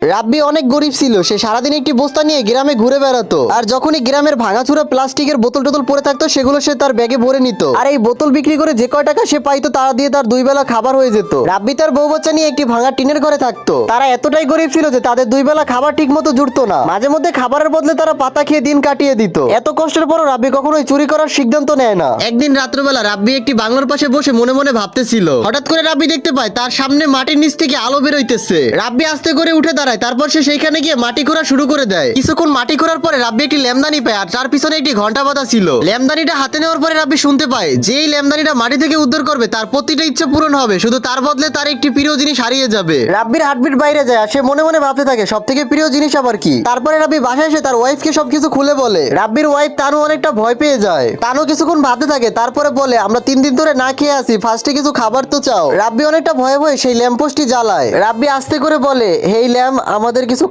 রাব্বি অনেক গরিব ছিল। সে সারাদিন একটি বস্তা নিয়ে গ্রামে ঘুরে বেড়াতো, আর যখনই গ্রামের ভাঙাচুরা প্লাস্টিকের বোতল টোতল পড়ে থাকতো সেগুলো সে তার ব্যাগে ভরে নিত, আর এই বোতল বিক্রি করে যে কয় টাকা সে পাইতো তা দিয়ে তার দুই বেলা খাবার হয়ে যেত। রাব্বি তার বউ বাচ্চা নিয়ে একটি ভাঙা টিনের ঘরে থাকতো। তারা এতটাই গরিব ছিল যে তাদের দুই বেলা খাবার ঠিক মতো জুটতো না। মাঝে মধ্যে খাবারের বদলে তারা পাতা খেয়ে দিন কাটিয়ে দিত। এত কষ্টের পরও রাব্বি কখনোই চুরি করার সিদ্ধান্ত নেয় না। একদিন রাত্রবেলা রাব্বি একটি বাংলোর পাশে বসে মনে মনে ভাবতেছিল। হঠাৎ করে রাব্বি দেখতে পায় তার সামনে মাটির নিচ থেকে আলো বেরোইতেছে। রাব্বি আস্তে করে উঠে দাঁড়ায়, তারপর সে সেইখানে গিয়ে মাটি খোঁড়া শুরু করে দেয়। কিছুক্ষণ মাটি খোঁড়ার পরে রাব্বি একটি লেমদানি পায়, আর তার পিছনে একটি ঘন্টা বাঁধা ছিল। লেমদানিটা হাতে নেওয়ার পরে রাব্বি শুনতে পায় যে এই লেমদানিটা মাটি থেকে উদ্ধার করবে তার প্রতিটা ইচ্ছা পূরণ হবে, শুধু তার বদলে তার একটি প্রিয় জিনিস হারিয়ে যাবে। রাব্বির হার্টবিট বাইরে যায়, আর সে মনে মনে ভাবতে থাকে সব থেকে প্রিয় জিনিস আবার কি। তারপরে রাব্বি বাসায় এসে তার ওয়াইফকে সবকিছু খুলে বলে। রাব্বির ওয়াইফ তানু অনেকটা ভয় পেয়ে যায়। তানু কিছুক্ষণ ভাবতে থাকে, তারপরে বলে আমরা 3 দিন ধরে না খেয়ে আছি, ফার্স্টে কিছু খাবার তো চাও। রাব্বি অনেকটা ভয়ে ভয়ে সেই ল্যাম্পপোস্টটি জ্বালায়। রাব্বি আস্তে করে বলে, হেই ল্যাম্প, আমাদের কিছু